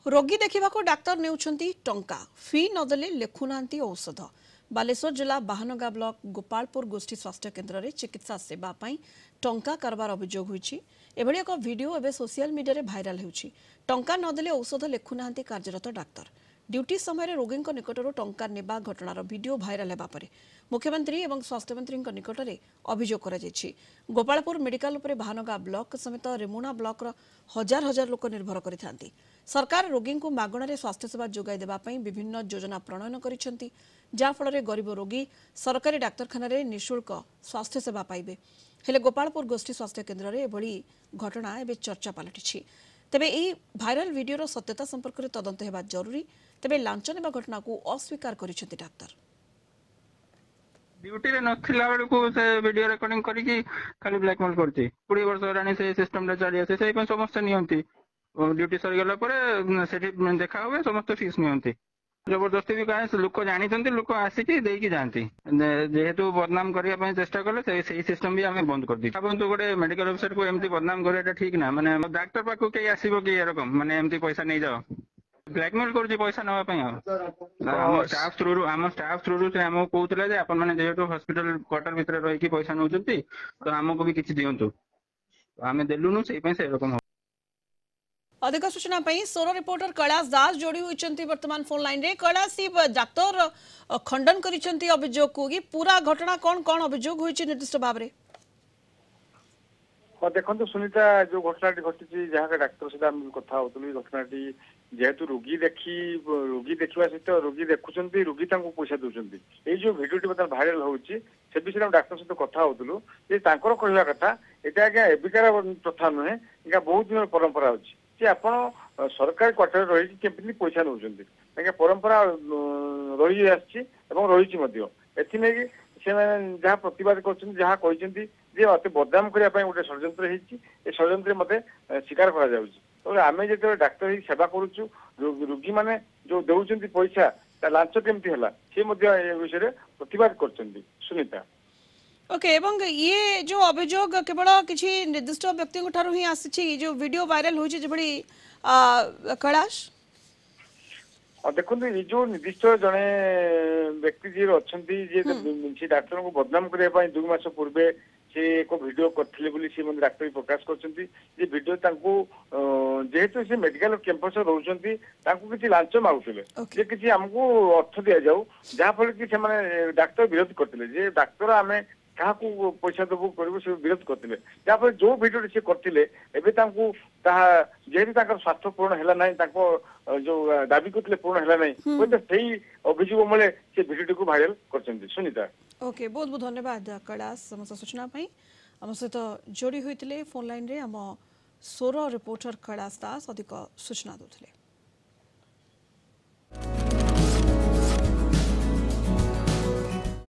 रोगी देखा डाक्तर नेउछंती टंका फी नदेले लेखुना औषध बालेश्वर जिला बाहानगा ब्लॉक गोपालपुर गोष्ठी स्वास्थ्य केन्द्र में चिकित्सा सेवा पाई टंका कारबार अभियोग होईछि। एभली एक वीडियो एवं सोशल मीडिया रे भाइराल होईछि। टंका नदेले औषध लेखुना कार्यरत डाक्तर ड्यूटी समय रोगी निकटर टंका नेबा घटनार वीडियो भाइराल हेबा परे मुख्यमंत्री एवं स्वास्थ्य मंत्री निकट में अभियोग करा जायछि। गोपालपुर मेडिकल उपरे बाहानगा ब्लॉक समेत रेमुणा ब्लॉक हजार हजार लोक निर्भर करिथांती। सरकार रोगी को मागणारे स्वास्थ्य सेवा जोगाई देबा पई विभिन्न योजना प्रणयन करिसेंती, जाफल गरीब रोगी सरकारी डाक्तरखाना निःशुल्क स्वास्थ्य सेवा पाइबे। हेले गोपालपुर गोष्ठी स्वास्थ्य केन्द्र में एभली घटना एवं चर्चा पलटिछि। तेबे एही भाइराल वीडियोर सत्यता संपर्क में तदंत हेबा जरूरी। तेबे लांच नेबा घटना को अस्वीकार करिसेंती डाक्तर। ड्यूटी रे नथिला बेलू से वीडियो रिकॉर्डिंग करिकी खाली ब्लैकमेल करती 20 वर्ष होरानी से सिस्टम रे चली आसे सेही समस्त नियंती ड्यूटी सरी गला परे सेठी देखा हुए समस्त फीस नियंती जबरदस्ती भी कहे लोक जानी लोक आसिकी देकी जाती जेहेतु बदनाम करने चेष्टा कले से सिस्टम भी आम बंद कर दी। भावतु गोटे मेडिकल ऑफिसर को एमती बदनाम करवाटा ठीक ना माने डाक्टर पाखु कई आसो कि एरकम माने एमती पैसा नहीं जाओ ब्लैकमेल कर पैसा नापी आम स्टाफ थ्रू से आमको कहते जे आपण मैंने जेहेतु हॉस्पिटल क्वार्टर भितर रही पैसा नौ तो आमको भी किसी दिंतु आम देलुनु से रकम। अधिक सूचना सोर रिपोर्टर कैलाश दास जोड़ी होती वर्तमान फोन लाइन रे। कैलाश डाक्तर खंडन करिसेंती अभियोग को कि पूरा घटना कौन कौन अभियोग होइछि निर्दिष्ट भाव रे? देखो सुनीता जो घटनाटी घटी जहाँ डाक्तर सहित आम कथा होती घटनाटी जेहेतु रोगी देखा सहित रोगी देखुं रोगी पैसा दौरान ये जो भिडियोटी बता भाइराल होची से विषय डाक्तर सहित कथा होलु कहवा कथा यहाँ आज्ञा एबिकार प्रथा नुहे यहाँ बहुत दिन परंपरा अच्छी जे आपण सरकारी क्वार्टर रही केमती पैसा नौ परंपरा रही रही जहाँ प्रतिवाद कर मत बदनाम करने गोटे षड्यंत्र होती षड्यंत्र मत स्वीकार करें जो डाक्तर ही सेवा करुचु रोगी मैंने जो दौरान पैसा लांच केमती है सी विषय प्रतिवाद कर सुनीता। ओके एवं ये जो अभियोग केवल किसी निर्दिष्ट व्यक्ति ही आसी जो वीडियो वायरल होइछि जेबडी कैलाश देखो ये जो निर्दिष्ट जड़े व्यक्ति जी अच्छा डाक्तर को बदनाम करने 2 मास पूर्वे से एक वीडियो करते डाक्तर प्रकाश कर वीडियो जेहेतु से मेडिकल कैंपस रोचे किसी लांच मागुले किसी आमको अर्थ दि जाऊ जहाँफल कि डाक्तर विरोध करते डाक्तर आम क्या पैसा दबू कर विरोध करते जहाँफल जो भिडियो सी करते जेहेतु स्वार्थ पूर्ण है जो दाबी करते पूर्ण है से अभियोग मूले से भिडियो को भाइराल कर सुनीता। ओके बहुत बहुत धन्यवाद कैलाश समस्त सूचना आम सहित जोड़ी होते फोन लाइन रे आम सोर रिपोर्टर कैलाश दास अधिक सूचना दूसरे।